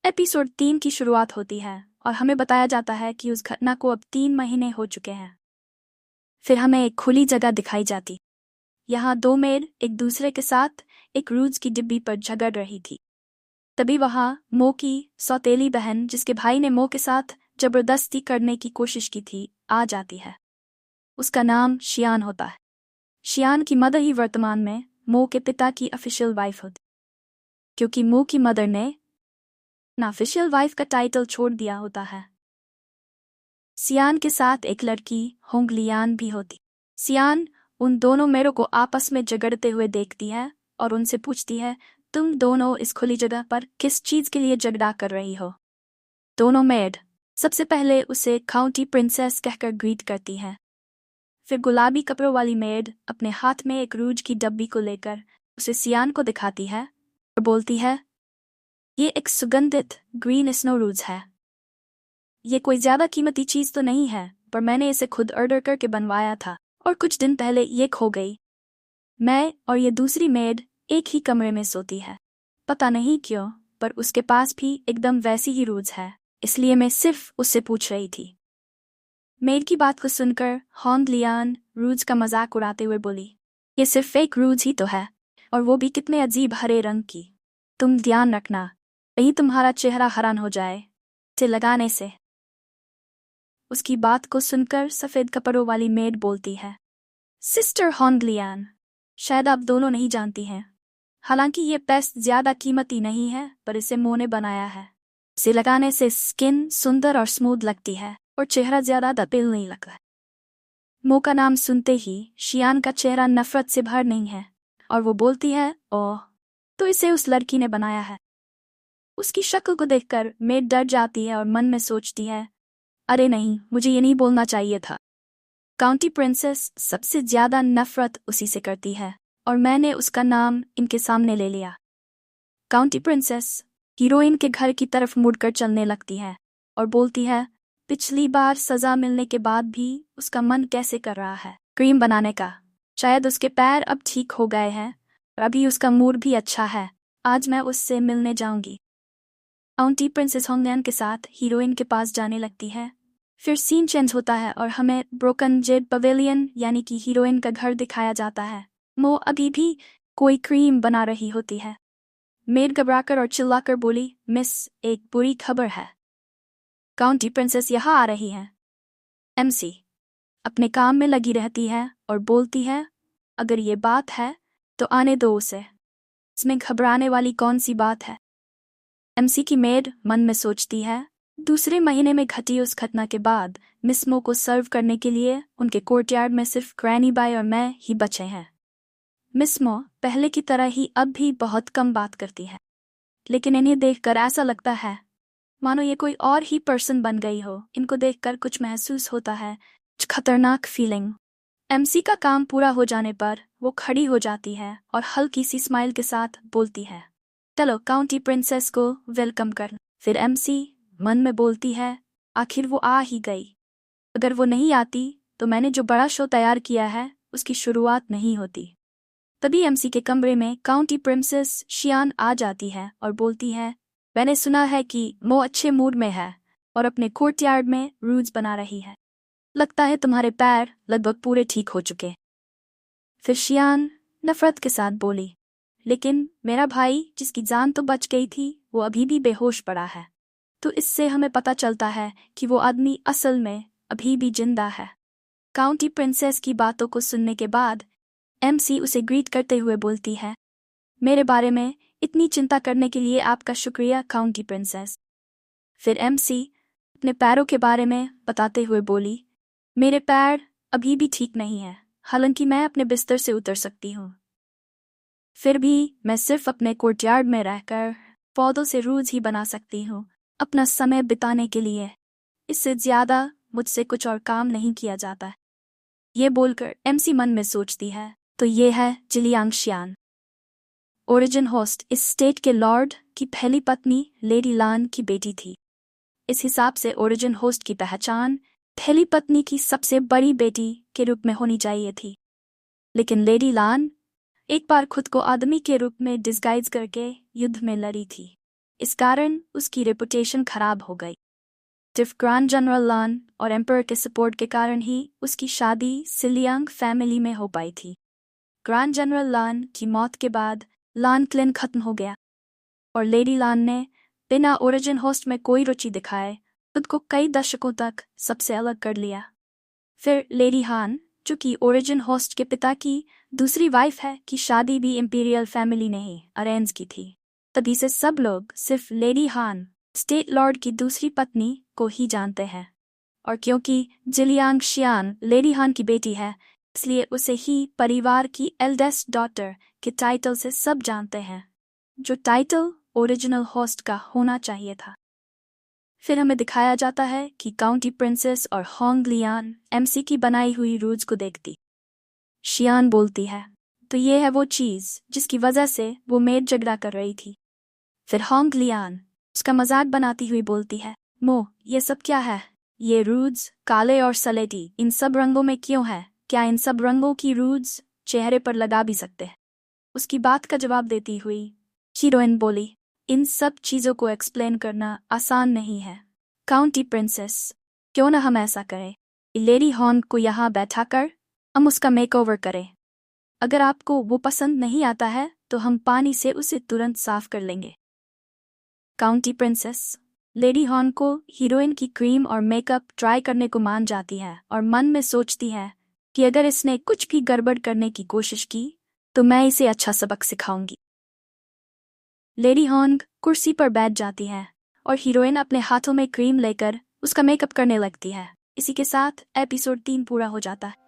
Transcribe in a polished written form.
Episode 3 की शुरुआत होती है और हमें बताया जाता है कि उस घटना को अब 3 महीने हो चुके हैं। फिर हमें एक खुली जगह दिखाई जाती। यहाँ 2 मेड एक दूसरे के साथ एक रूज की डिब्बी पर झगड़ रही थी। तभी वहाँ मो की सौतेली बहन, जिसके भाई ने मो के साथ जबरदस्ती करने की कोशिश की थी, आ जाती है। उसका नाम शियान होता है। शियान की मदर ही वर्तमान में मो के पिता की ऑफिशियल वाइफ होती, क्योंकि मो की मदर ने ऑफिशियल वाइफ का टाइटल छोड़ दिया होता है। सियान के साथ एक लड़की होंगलियान भी होती। सियान उन दोनों मेरों को आपस में झगड़ते हुए देखती है और उनसे पूछती है, तुम दोनों इस खुली जगह पर किस चीज के लिए झगड़ा कर रही हो? दोनों मेड सबसे पहले उसे काउंटी प्रिंसेस कहकर ग्रीट करती हैं। फिर गुलाबी कपड़ों वाली मेड अपने हाथ में एक रूज की डब्बी को लेकर उसे सियान को दिखाती है और बोलती है, ये एक सुगंधित ग्रीन स्नो रूज है। ये कोई ज्यादा कीमती चीज तो नहीं है, पर मैंने इसे खुद ऑर्डर करके बनवाया था और कुछ दिन पहले ये खो गई। मैं और ये दूसरी मेड एक ही कमरे में सोती है। पता नहीं क्यों, पर उसके पास भी एकदम वैसी ही रूज है, इसलिए मैं सिर्फ उससे पूछ रही थी। मेड की बात को सुनकर हॉन्ग लियान रूज का मजाक उड़ाते हुए बोली, ये सिर्फ एक रूज ही तो है, और वो भी कितने अजीब हरे रंग की। तुम ध्यान रखना, कहीं तुम्हारा चेहरा हरान हो जाए इसे लगाने से। उसकी बात को सुनकर सफेद कपड़ों वाली मेड बोलती है, सिस्टर हॉन्गलियान, शायद आप दोनों नहीं जानती हैं, हालांकि ये पेस्ट ज्यादा कीमती नहीं है, पर इसे मो ने बनाया है। इसे लगाने से स्किन सुंदर और स्मूथ लगती है और चेहरा ज्यादा दपिल नहीं लगता। मो का नाम सुनते ही शियान का चेहरा नफरत से भर नहीं है और वो बोलती है, ओह, तो इसे उस लड़की ने बनाया है। उसकी शक्ल को देखकर मेड डर जाती है और मन में सोचती है, अरे नहीं, मुझे ये नहीं बोलना चाहिए था। काउंटी प्रिंसेस सबसे ज्यादा नफरत उसी से करती है और मैंने उसका नाम इनके सामने ले लिया। काउंटी प्रिंसेस हीरोइन के घर की तरफ मुड़कर चलने लगती है और बोलती है, पिछली बार सजा मिलने के बाद भी उसका मन कैसे कर रहा है क्रीम बनाने का। शायद उसके पैर अब ठीक हो गए हैं और अभी उसका मूड भी अच्छा है। आज मैं उससे मिलने जाऊंगी। काउंटी प्रिंसेस होंगलियान के साथ हीरोइन के पास जाने लगती है। फिर सीन चेंज होता है और हमें ब्रोकन जेड पवेलियन यानी कि हीरोइन का घर दिखाया जाता है। मो अभी भी कोई क्रीम बना रही होती है। मेड घबराकर और चिल्लाकर बोली, मिस, एक बुरी खबर है। काउंटी प्रिंसेस यहाँ आ रही हैं। एमसी अपने काम में लगी रहती है और बोलती है, अगर ये बात है तो आने दो उसे, इसमें घबराने वाली कौन सी बात है? एमसी की मेड मन में सोचती है, दूसरे महीने में घटी उस घटना के बाद मिस मो को सर्व करने के लिए उनके कोर्टयार्ड में सिर्फ ग्रैनी बाई और मैं ही बचे हैं। मिस मो पहले की तरह ही अब भी बहुत कम बात करती है, लेकिन इन्हें देखकर ऐसा लगता है मानो ये कोई और ही पर्सन बन गई हो। इनको देखकर कुछ महसूस होता है, कुछ खतरनाक फीलिंग। एमसी का काम पूरा हो जाने पर वो खड़ी हो जाती है और हल्की सी स्माइल के साथ बोलती है, चलो काउंटी प्रिंसेस को वेलकम कर। फिर एमसी मन में बोलती है, आखिर वो आ ही गई। अगर वो नहीं आती तो मैंने जो बड़ा शो तैयार किया है उसकी शुरुआत नहीं होती। तभी एमसी के कमरे में काउंटी प्रिंसेस शियान आ जाती है और बोलती है, मैंने सुना है कि मो अच्छे मूड में है और अपने कोर्टयार्ड में रूज बना रही है। लगता है तुम्हारे पैर लगभग पूरे ठीक हो चुके। फिर शियान नफरत के साथ बोली, लेकिन मेरा भाई जिसकी जान तो बच गई थी वो अभी भी बेहोश पड़ा है। तो इससे हमें पता चलता है कि वो आदमी असल में अभी भी जिंदा है। काउंटी प्रिंसेस की बातों को सुनने के बाद एमसी उसे ग्रीट करते हुए बोलती है, मेरे बारे में इतनी चिंता करने के लिए आपका शुक्रिया काउंटी प्रिंसेस। फिर एमसी अपने पैरों के बारे में बताते हुए बोली, मेरे पैर अभी भी ठीक नहीं है, हालांकि मैं अपने बिस्तर से उतर सकती हूँ। फिर भी मैं सिर्फ अपने कोर्टयार्ड में रहकर पौधों से रूज ही बना सकती हूँ अपना समय बिताने के लिए। इससे ज्यादा मुझसे कुछ और काम नहीं किया जाता। ये बोलकर एमसी मन में सोचती है, तो ये है जिलियांग शियान, ओरिजिन होस्ट इस स्टेट के लॉर्ड की पहली पत्नी लेडी लान की बेटी थी। इस हिसाब से ओरिजिन होस्ट की पहचान पहली पत्नी की सबसे बड़ी बेटी के रूप में होनी चाहिए थी। लेकिन लेडी लान एक बार खुद को आदमी के रूप में डिस्गाइज करके युद्ध में लड़ी थी। इस कारण उसकी रेपुटेशन खराब हो गई। सिर्फ ग्रैंड जनरल लान और एम्पर के सपोर्ट के कारण ही उसकी शादी सिलियांग फैमिली में हो पाई थी। ग्रैंड जनरल लान की मौत के बाद लान क्लैन खत्म हो गया और लेडी लान ने बिना ओरिजिन होस्ट में कोई रुचि दिखाए खुद को कई दशकों तक सबसे अलग कर लिया। फिर लेडी हान, जो कि ओरिजिन होस्ट के पिता की दूसरी वाइफ है, की शादी भी इंपीरियल फैमिली ने ही अरेंज की थी। तभी से सब लोग सिर्फ लेडी हान, स्टेट लॉर्ड की दूसरी पत्नी, को ही जानते हैं। और क्योंकि जिलियांग शियान लेडी हान की बेटी है, इसलिए उसे ही परिवार की एल्डेस्ट डॉटर के टाइटल से सब जानते हैं, जो टाइटल ओरिजिनल होस्ट का होना चाहिए था। फिर हमें दिखाया जाता है कि काउंटी प्रिंसेस और होंग लियान एमसी की बनाई हुई रूल्स को देखती। शियान बोलती है, तो ये है वो चीज़ जिसकी वजह से वो मेड झगड़ा कर रही थी। फिर होंग लियान उसका मजाक बनाती हुई बोलती है, मो, ये सब क्या है? ये रूड्स काले और सलेटी इन सब रंगों में क्यों है? क्या इन सब रंगों की रूड्स चेहरे पर लगा भी सकते हैं? उसकी बात का जवाब देती हुई हीरोइन बोली, इन सब चीज़ों को एक्सप्लेन करना आसान नहीं है काउंटी प्रिंसेस। क्यों ना हम ऐसा करें, लेडी हॉर्न को यहाँ बैठाकर हम उसका मेकओवर करें। अगर आपको वो पसंद नहीं आता है तो हम पानी से उसे तुरंत साफ कर लेंगे। काउंटी प्रिंसेस लेडी हॉर्न को हीरोइन की क्रीम और मेकअप ट्राई करने को मान जाती है और मन में सोचती है कि अगर इसने कुछ भी गड़बड़ करने की कोशिश की तो मैं इसे अच्छा सबक सिखाऊंगी। लेडी हॉर्न कुर्सी पर बैठ जाती है और हीरोइन अपने हाथों में क्रीम लेकर उसका मेकअप करने लगती है। इसी के साथ एपिसोड 3 पूरा हो जाता है।